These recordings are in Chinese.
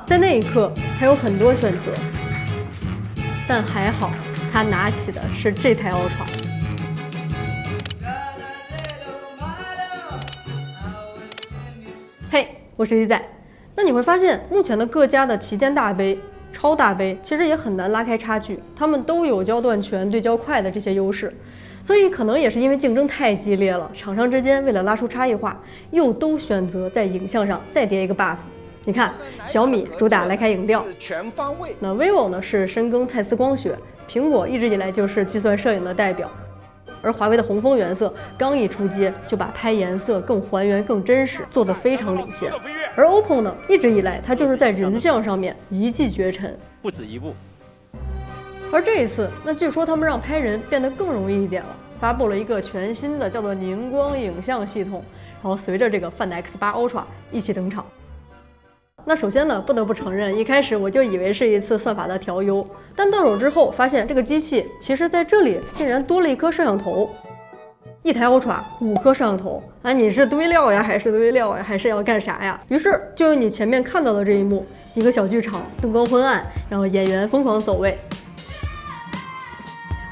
在那一刻，他有很多选择，但还好，他拿起的是这台 Ultra。嘿，我是鱼仔。那你会发现，目前的各家的旗舰大杯、超大杯其实也很难拉开差距，他们都有焦段全、对焦快的这些优势。所以可能也是因为竞争太激烈了，厂商之间为了拉出差异化，又都选择在影像上再叠一个 buff。你看，小米主打徕卡影调，全方位；那 vivo 呢是深耕蔡司光学，苹果一直以来就是计算摄影的代表。而华为的红枫原色刚一出街，就把拍颜色更还原、更真实，做得非常领先。而 OPPO 呢，一直以来它就是在人像上面一骑绝尘，不止一部。而这一次，那据说他们让拍人变得更容易一点了，发布了一个全新的叫做凝光影像系统，然后随着这个 Find X8 Ultra 一起登场。那首先呢，不得不承认，一开始我就以为是一次算法的调优，但到手之后发现这个机器其实在这里竟然多了一颗摄像头，一台 Ultra 5颗摄像头啊！你是堆料呀，还是堆料呀，还是要干啥呀？于是就用你前面看到的这一幕，一个小剧场，灯光昏暗，然后演员疯狂走位。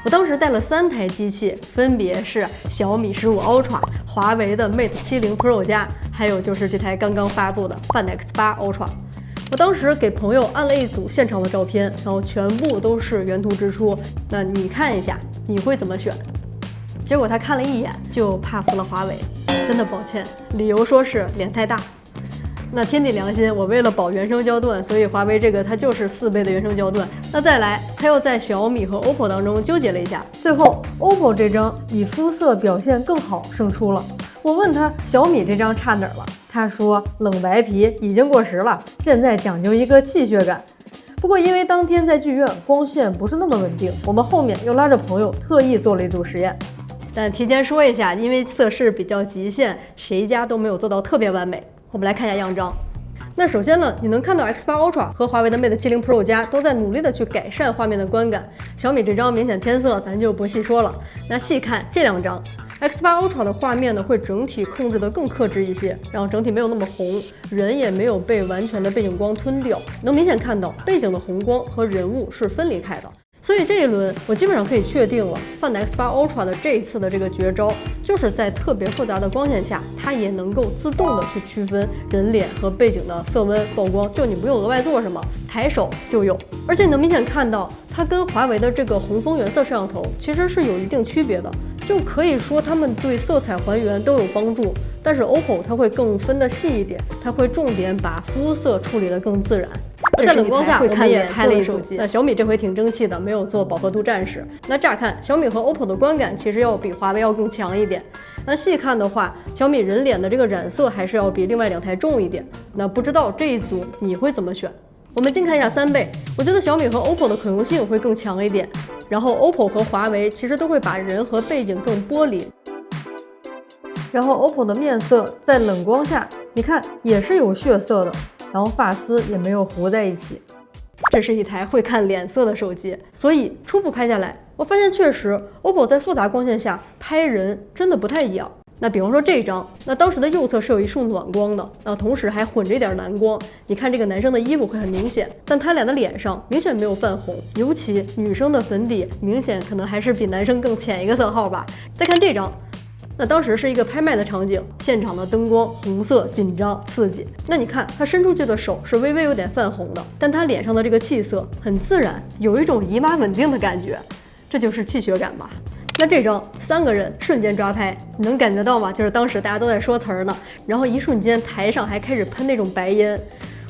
我当时带了3台机器，分别是小米15 Ultra、华为的 Mate 70 Pro 加，还有就是这台刚刚发布的 Find X8 Ultra。我当时给朋友按了一组现场的照片，然后全部都是原图直出。那你看一下，你会怎么选？结果他看了一眼就 pass 了华为，真的抱歉，理由说是脸太大。那天地良心，我为了保原生焦段，所以华为这个它就是4倍的原生焦段。那再来，他又在小米和 OPPO 当中纠结了一下，最后 OPPO 这张以肤色表现更好胜出了。我问他小米这张差哪儿了，他说冷白皮已经过时了，现在讲究一个气血感。不过因为当天在剧院光线不是那么稳定，我们后面又拉着朋友特意做了一组实验。但提前说一下，因为测试比较极限，谁家都没有做到特别完美。我们来看一下样张。那首先呢，你能看到 X8 Ultra 和华为的 Mate 70 Pro 加都在努力的去改善画面的观感。小米这张明显添色，咱就不细说了。那细看这2张 ，X8 Ultra 的画面呢会整体控制的更克制一些，然后整体没有那么红，人也没有被完全的背景光吞掉，能明显看到背景的红光和人物是分离开的。所以这一轮我基本上可以确定了 Find X8 Ultra 的这一次的这个绝招，就是在特别复杂的光线下，它也能够自动的去区分人脸和背景的色温曝光，就你不用额外做什么，抬手就有。而且你能明显看到它跟华为的这个红枫原色摄像头其实是有一定区别的，就可以说它们对色彩还原都有帮助。但是 OPPO 它会更分得细一点，它会重点把肤色处理得更自然。在冷光下，我们也拍了一组。那小米这回挺争气的，没有做饱和度战士。那乍看，小米和 OPPO 的观感其实要比华为要更强一点。那细看的话，小米人脸的这个染色还是要比另外2台重一点。那不知道这一组你会怎么选？我们近看一下3倍，我觉得小米和 OPPO 的可用性会更强一点。然后 OPPO 和华为其实都会把人和背景更剥离。然后 OPPO 的面色在冷光下，你看也是有血色的。然后发丝也没有糊在一起，这是一台会看脸色的手机，所以初步拍下来，我发现确实 OPPO 在复杂光线下拍人真的不太一样。那比方说这张，那当时的右侧是有一束暖光的，同时还混着一点蓝光。你看这个男生的衣服会很明显，但他俩的脸上明显没有泛红，尤其女生的粉底明显可能还是比男生更浅一个色号吧。再看这张。那当时是一个拍卖的场景，现场的灯光红色、紧张、刺激。那你看他伸出去的手是微微有点泛红的，但他脸上的这个气色很自然，有一种姨妈稳定的感觉，这就是气血感吧。那这张3个人瞬间抓拍，你能感觉到吗？就是当时大家都在说词儿呢，然后一瞬间台上还开始喷那种白烟。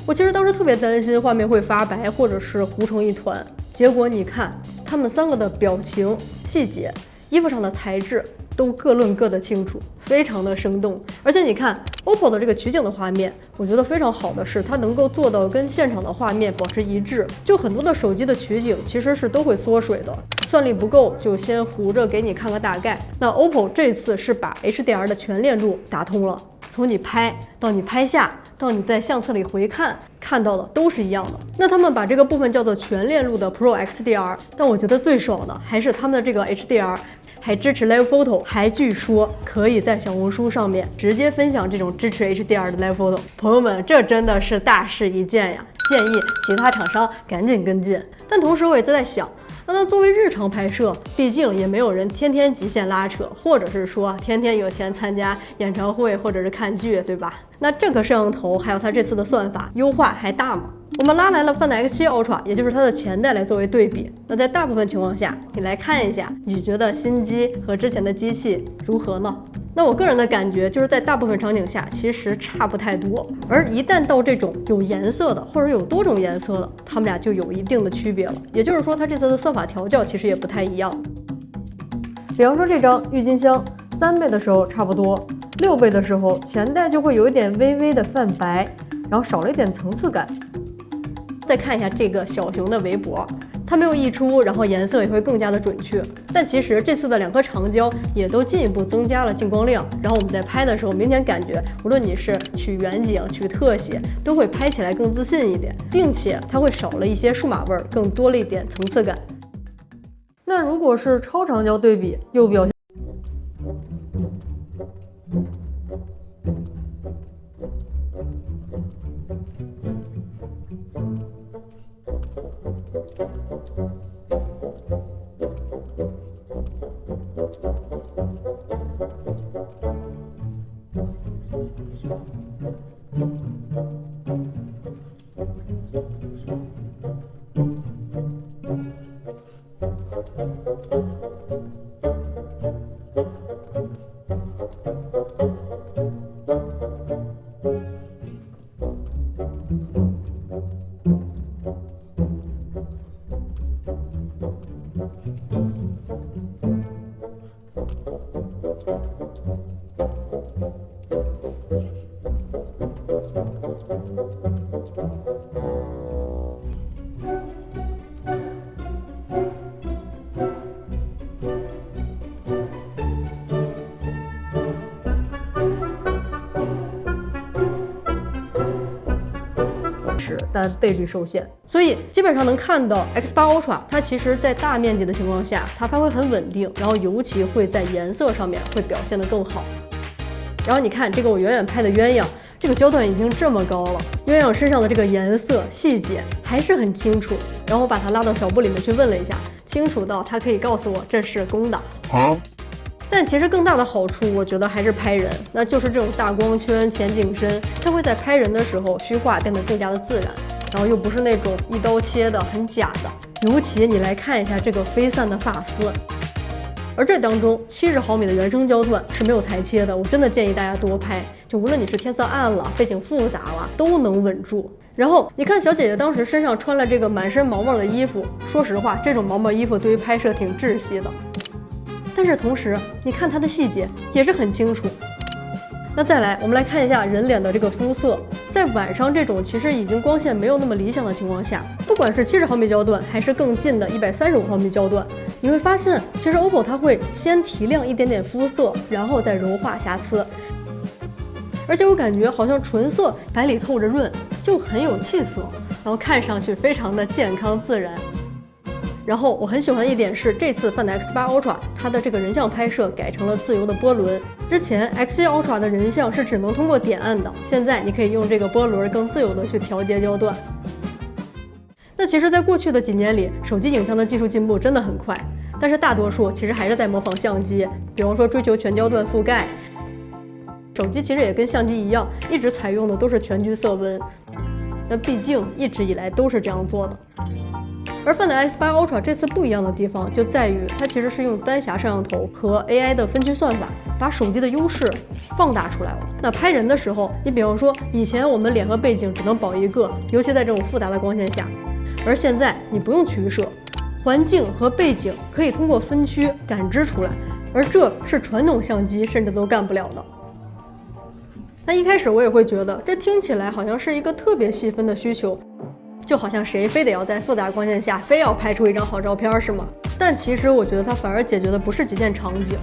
我其实当时特别担心画面会发白或者是糊成一团，结果你看他们3个的表情、细节、衣服上的材质。都各论各的清楚，非常的生动。而且你看 OPPO 的这个取景的画面，我觉得非常好的是它能够做到跟现场的画面保持一致。就很多的手机的取景其实是都会缩水的，算力不够就先糊着给你看个大概。那 OPPO 这次是把 HDR 的全链路打通了，从你拍到你拍下到你在相册里回看到的都是一样的。那他们把这个部分叫做全链路的 Pro XDR， 但我觉得最爽的还是他们的这个 HDR， 还支持 Live Photo， 还据说可以在小红书上面直接分享这种支持 HDR 的 Live Photo。朋友们，这真的是大事一件呀！建议其他厂商赶紧跟进。但同时我也在想，那作为日常拍摄，毕竟也没有人天天极限拉扯，或者是说天天有钱参加演唱会或者是看剧，对吧？那这个摄像头还有它这次的算法优化还大吗？我们拉来了 Find X7 Ultra， 也就是它的前代来作为对比。那在大部分情况下，你来看一下，你觉得新机和之前的机器如何呢？那我个人的感觉就是在大部分场景下其实差不太多，而一旦到这种有颜色的或者有多种颜色的，它们俩就有一定的区别了。也就是说，它这次的算法调教其实也不太一样。比方说这张郁金香，3倍的时候差不多，6倍的时候前代就会有一点微微的泛白，然后少了一点层次感。再看一下这个小熊的围脖，它没有溢出，然后颜色也会更加的准确。但其实这次的2颗长焦也都进一步增加了进光量，然后我们在拍的时候明显感觉，无论你是取远景、取特写，都会拍起来更自信一点，并且它会少了一些数码味儿，更多了一点层次感。那如果是超长焦对比，又表现但倍率受限，所以基本上能看到 X8 Ultra 它其实在大面积的情况下，它发挥很稳定，然后尤其会在颜色上面会表现得更好。然后你看这个我远远拍的鸳鸯，这个焦段已经这么高了，鸳鸯身上的这个颜色细节还是很清楚。然后我把它拉到小布里面去问了一下，清楚到它可以告诉我这是公的。但其实更大的好处，我觉得还是拍人，那就是这种大光圈、前景深，它会在拍人的时候虚化变得更加的自然，然后又不是那种一刀切的很假的。尤其你来看一下这个飞散的发丝，而这当中70毫米的原生焦段是没有裁切的，我真的建议大家多拍，就无论你是天色暗了、背景复杂了，都能稳住。然后你看小姐姐当时身上穿了这个满身毛毛的衣服，说实话，这种毛毛衣服对于拍摄挺窒息的。但是同时，你看它的细节也是很清楚。那再来，我们来看一下人脸的这个肤色，在晚上这种其实已经光线没有那么理想的情况下，不管是70毫米焦段，还是更近的135毫米焦段，你会发现，其实 OPPO 它会先提亮一点点肤色，然后再柔化瑕疵。而且我感觉好像纯色白里透着润，就很有气色，然后看上去非常的健康自然。然后我很喜欢一点是，这次 Find X8 Ultra 它的这个人像拍摄改成了自由的波轮。之前 X7 Ultra 的人像是只能通过点按的，现在你可以用这个波轮更自由的去调节焦段。那其实，在过去的几年里，手机影像的技术进步真的很快，但是大多数其实还是在模仿相机，比方说追求全焦段覆盖。手机其实也跟相机一样，一直采用的都是全局色温。那毕竟一直以来都是这样做的。而 Find X8 Ultra 这次不一样的地方就在于，它其实是用单匣摄像头和 AI 的分区算法，把手机的优势放大出来了。那拍人的时候，你比方说以前我们脸和背景只能保一个，尤其在这种复杂的光线下，而现在你不用取舍，环境和背景可以通过分区感知出来，而这是传统相机甚至都干不了的。那一开始我也会觉得，这听起来好像是一个特别细分的需求。就好像谁非得要在复杂光线下非要拍出一张好照片是吗？但其实我觉得它反而解决的不是极限场景，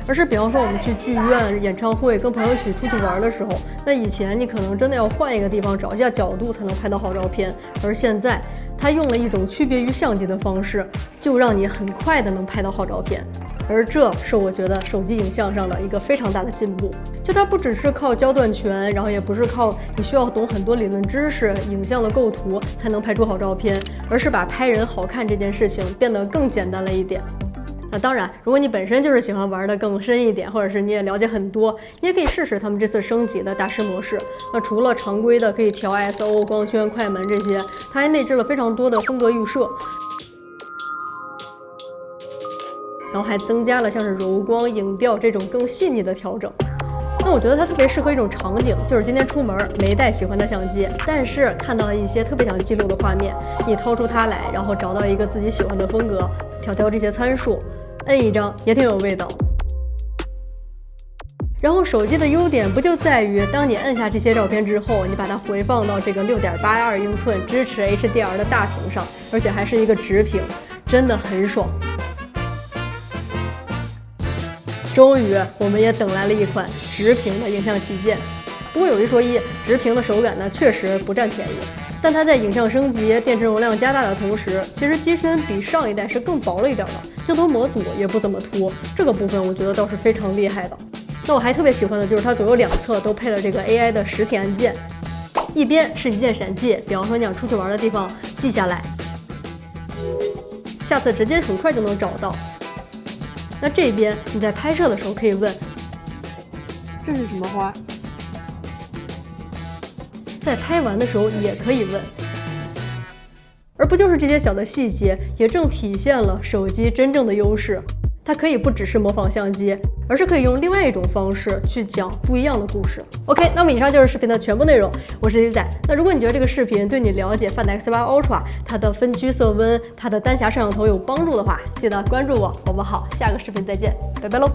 而是比方说我们去剧院、演唱会，跟朋友一起出去玩的时候，那以前你可能真的要换一个地方找一下角度才能拍到好照片，而现在它用了一种区别于相机的方式，就让你很快的能拍到好照片。而这是我觉得手机影像上的一个非常大的进步，就它不只是靠焦段全，然后也不是靠你需要懂很多理论知识、影像的构图才能拍出好照片，而是把拍人好看这件事情变得更简单了一点。那当然，如果你本身就是喜欢玩的更深一点，或者是你也了解很多，你也可以试试他们这次升级的大师模式。那除了常规的可以调 ISO、光圈、快门这些，它还内置了非常多的风格预设。然后还增加了像是柔光、影调这种更细腻的调整。那我觉得它特别适合一种场景，就是今天出门没带喜欢的相机，但是看到了一些特别想记录的画面，你掏出它来，然后找到一个自己喜欢的风格，调这些参数，摁一张也挺有味道。然后手机的优点不就在于，当你摁下这些照片之后，你把它回放到这个6.82英寸支持 HDR 的大屏上，而且还是一个直屏，真的很爽。终于，我们也等来了一款直屏的影像旗舰。不过有一说一，直屏的手感呢确实不占便宜，但它在影像升级、电池容量加大的同时，其实机身比上一代是更薄了一点的，镜头模组也不怎么凸，这个部分我觉得倒是非常厉害的。那我还特别喜欢的就是它左右两侧都配了这个 AI 的实体按键，一边是一键闪记，比方说你想出去玩的地方记下来，下次直接很快就能找到。那这边你在拍摄的时候可以问，这是什么花？在拍完的时候也可以问。而不就是这些小的细节，也正体现了手机真正的优势。它可以不只是模仿相机，而是可以用另外一种方式去讲不一样的故事。OK， 那么以上就是视频的全部内容，我是 Z 仔。那如果你觉得这个视频对你了解 Find X8 Ultra 它的分区色温、它的单匣摄像头有帮助的话，记得关注我。我们好，下个视频再见，拜拜喽。